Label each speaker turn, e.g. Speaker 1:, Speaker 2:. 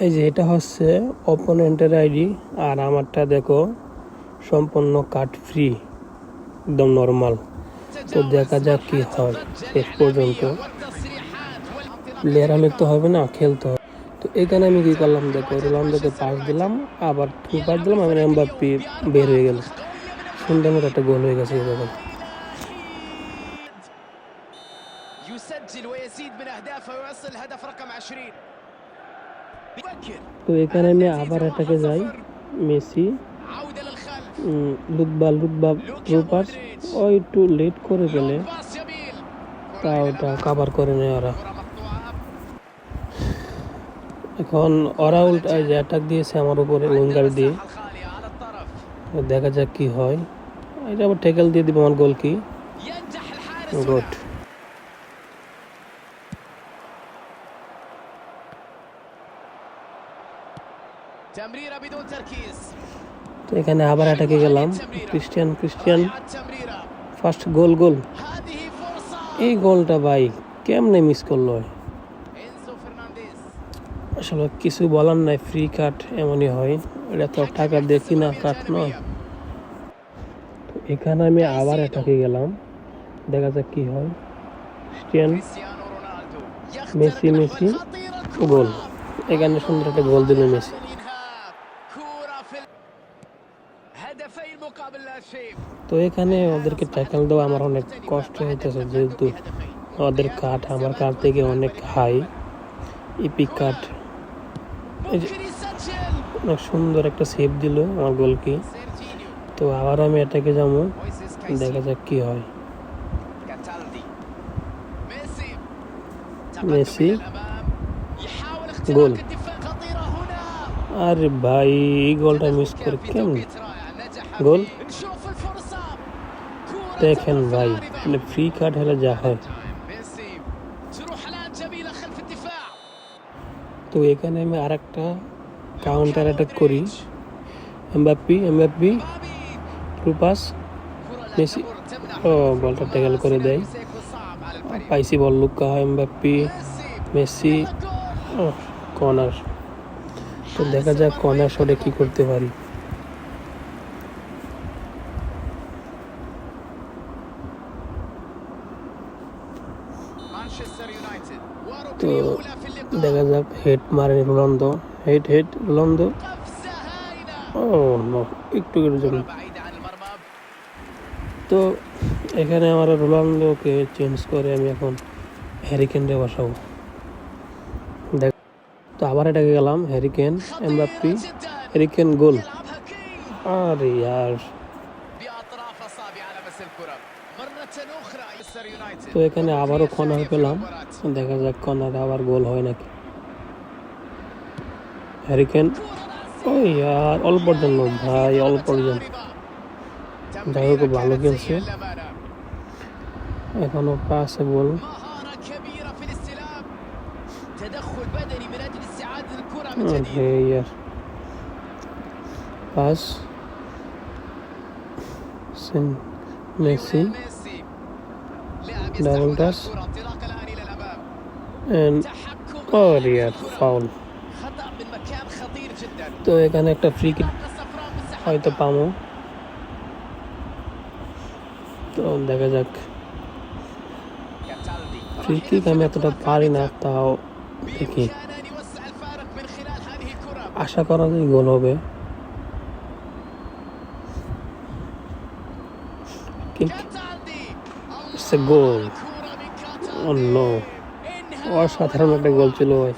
Speaker 1: এই যে এটা হচ্ছে অপোনেন্টের আইডি, আর আমারটা দেখো সম্পূর্ণ কাট ফ্রি, একদম নর্মাল। তো দেখা যাক কি হয় শেষ পর্যন্ত। প্লেয়ার আমি তো হবে না, খেলতে হবে। তো এখানে আমি কি করলাম দেখো, রোনালদোকে পাস দিলাম, আবার থ্রু পাস দিলাম, আমি এমবাপ্পে বের হয়ে গেল। সুন্দর মতো একটা গোল হয়ে গেছে দেখো। তো এখানে আমি আবার এটাকে যাই, মেসি লুকবা রুপাস ও একটু লেট করে ফেলে, তা ওটা কাভার করে নেয় ওরা। এখন ওরা উল্টা যে অ্যাটাক দিয়েছে আমার উপরে উইঙ্গার দিয়ে, দেখা যাক কি হয়। এটা আবার ট্যাকল দিয়ে দিব আমার গোল কি গুড। তো এখানে আবার অ্যাটাকে গেলাম, ক্রিস্টিয়ান ফার্স্ট গোল। এই গোলটা ভাই কেমনে মিস করলো, আসলে কিছু বলার নাই, ফ্রি কাট এমনই হয়, এটা তো টাকা দিয়ে কিনা কাট নয়। তো এখানে আমি আবার অ্যাটাকে গেলাম, দেখা যাক কি হয়। ক্রিস্টিয়ান মেসি গোল, এখানে সুন্দর একটা গোল দিল মেসি। তো এখানে ওদেরকে ট্যাকল দেওয়া আমার অনেক কষ্ট হইতেছে, যেহেতু ওদের কাট আমার কাট থেকে অনেক হাই, ইপিক কাট। অনেক সুন্দর একটা সেভ দিল আমার গোলকি। তো আবার আমি এটাকে যাবো, দেখা যাক কি হয়। মেসি গোল, আরে ভাই এই গোলটা মিস করে কেমন গোল, দেখেন ভাই মানে ফ্রি কাট হলে যা হয়। তো এখানে আমি আর একটা কাউন্টার অ্যাটাক করি, এমবাপ্পে রুপাস মেসি, ও বলটা ট্যাকল করে দেয়, পাইসি বল লুকা হয় এমবাপ্পে মেসি, কর্নার। তো দেখা যাক কর্নার শটে কি করতে পারি। তো দেখা যাক, হেড মারে রোনালদো, হেড রোনালদো, ও নো, একটু জন্য। তো এখানে আমার রোনালদোকে চেঞ্জ করে আমি এখন হ্যারিকেনরে বসাবো। দেখ, তো আবার এটাকে গেলাম, এমবাপ্পে হ্যারিকেন গোল, আরে ইয়ার। তো এখানে আবারও কর্নার পেলাম, দেখা যাক কর্নারে আবার গোল হয় নাকি। হ্যারিকেন, ও ইয়ার অল্পর জন্য ভাই, অল্পর জন্য। যাই হোক ভালো খেলছে, এখনো পাশে ball. Pass Messi, double touch and foul. তো এখানে একটা ফ্রি কিক হয়তো পাবো, তো দেখা যাক। ফ্রি কিক আমি এতটা পারি না, তাও দেখি, আশা করা যায় গোল হবে। গোল, অসাধারণ একটা গোল ছিল ভাই।